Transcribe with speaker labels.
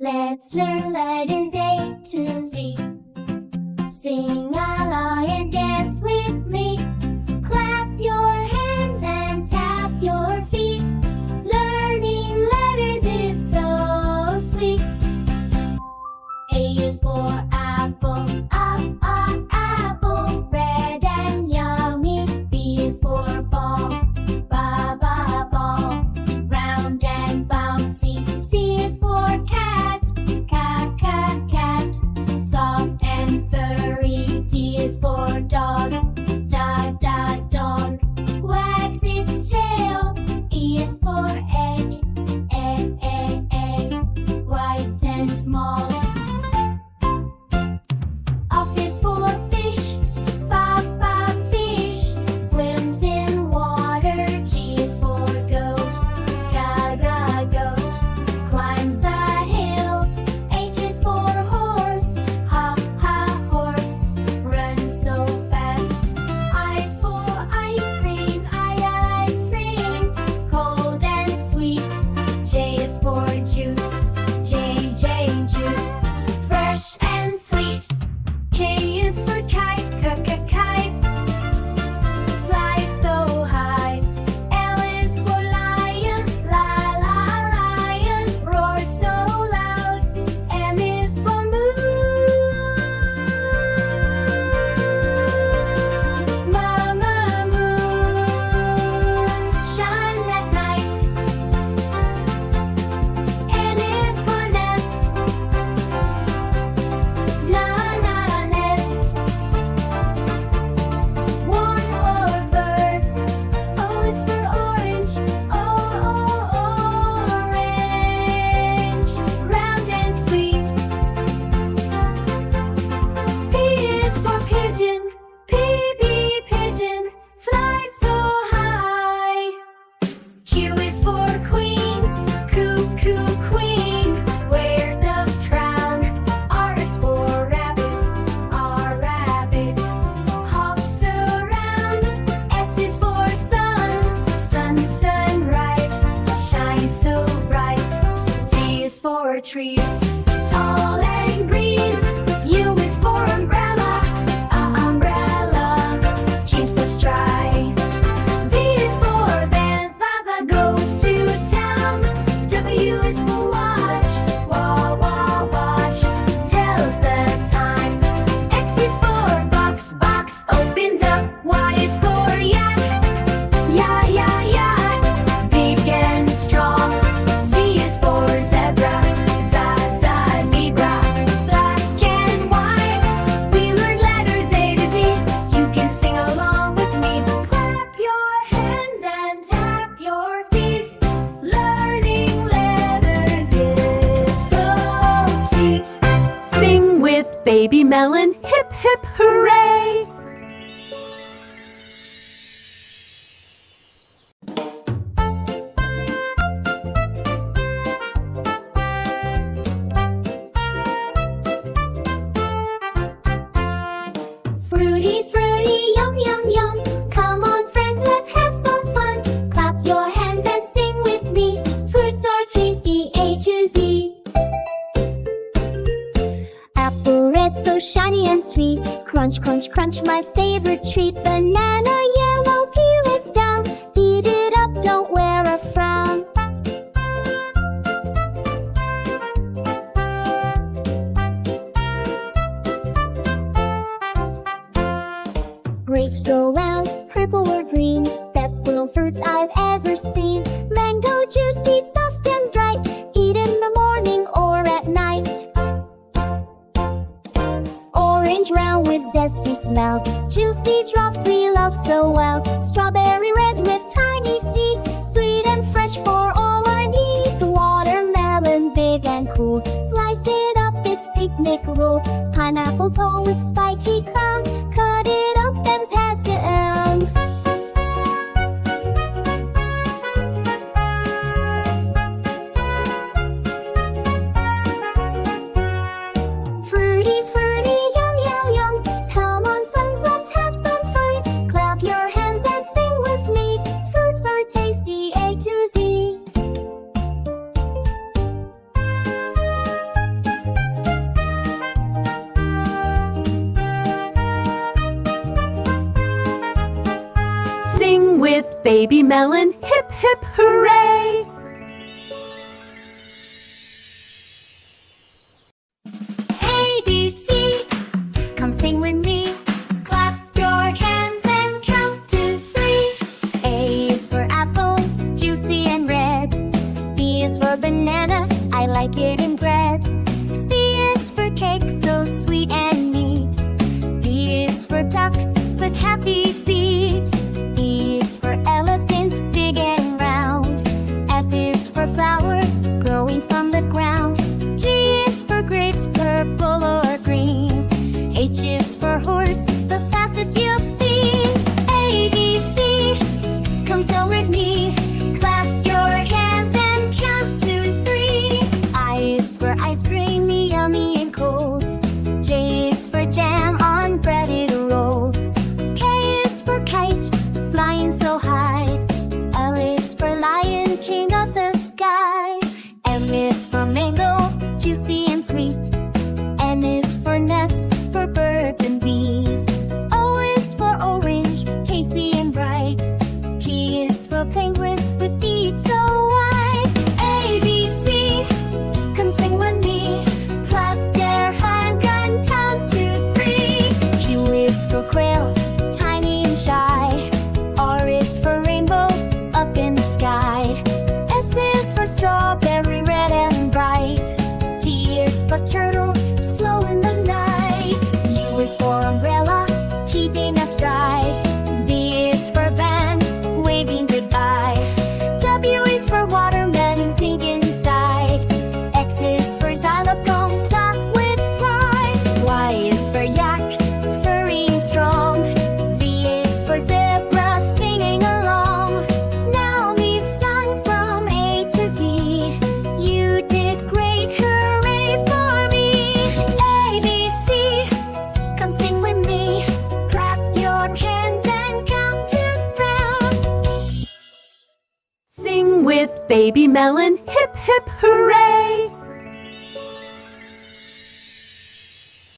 Speaker 1: Let's learn letters A to Z. Sing along and dance with me. Clap your hands and tap your feet. Learning letters is so sweet. A is for apple, apple, red and yummy. B is for ball, ball, round and bouncy. C is for cat, cat, soft and furry. D is for dog, dog, wags its tail. E is for egg, white and small. F is for fish, fish, swims in water. G is for goat, goat, climbs the hill. H is for horse, horse, runs so fast. I is for ice cream, ice cream, cold and sweet. J is for juice, J, juice, fresh and sweet. K is for kite, kite, fly so high. L is for lion, lion, roar so loud. M is for moon, mama moon, shines at night. N is for nest, nest. One or birds. O is for orange, orange, round and sweet. P is for pigeon, pigeon, fly so high. Q is for queen, queen, wear the crown. R is for rabbit, rabbit, hops around. S is for sun, right, shines so bright. T is for tree, tall and green. U is for umbrella, keeps us dry. V is for van, goes to town. W is for watch, watch, tells the time. X is for box, opens up. Y is for yak, big and strong. Z is for zebra, zebra, black and white. We learn letters A to Z. You can sing along with me. Clap your hands and tap your feet. Learning letters is so sweet.
Speaker 2: Sing with Baby Melon, hip hip hooray!
Speaker 1: Fruity, yum, yum. Come on, friends, let's have some fun. Clap your hands and sing with me. Fruits are tasty, A to Z. Apple red, so shiny and sweet. Crunch, crunch, my favorite treat. Banana yellow, peel it down. Eat it up, don't wear a frown. Grapes so round, purple or green. Best little fruits I've ever seen. Mango juicy, soft and dry. Eat in the morning or at night. Orange round with zesty smell. Juicy drops we love so well. Strawberry red with tiny seeds. Sweet and fresh for all our needs. Watermelon big and cool. Slice it up, it's picnic rule. Pineapple tall with spiky crown. Cut it up and pass it around. Fruity, yum. Come on, sons, let's have some fun. Clap your hands and sing with me. Fruits are tasty, A to Z.
Speaker 2: Baby Melon, hip hip hooray!
Speaker 1: A, B, C, come sing with me. Clap your hands and count to 3. A is for apple, juicy and red. B is for banana, I like it in bread. C is for cake, so sweet and neat. D is for duck, with happy feet. E is for elephant, big and round. F is for flower, growing from the ground. G is for grapes, purple or green. H is for horse, the fastest you've seen. A, B, C, come sing with me. Clap your hands and count to 3. I is for ice cream, yummy and cold. J is for jam on breaded rolls. K is for kite, flying so high. L is for lion, king of the sky. M is for mango, juicy and sweet. N is for nest, for birds and bees. O is for orange, tasty and bright. P is for penguin, with feet so wide. A, B, C, come sing with me. Clap your hands and count to 3. Q is for quail, tiny and shy. R is for rainbow, up in the sky. S is for strawberry, red and bright. T is for turtle, slow in the night. U is for umbrella, keeping us dry. V is for van, waving goodbye. W is for watermelon, pink inside. X is for xylophone, top with pride. Y is for yak, furry and strong. Z is for zebra, singing along. Now we've sung from A to Z. You did great, hooray for me. A, B, C, come sing with me. Clap your hands and count to 3.
Speaker 2: Sing with Baby Melon, hip hip hooray!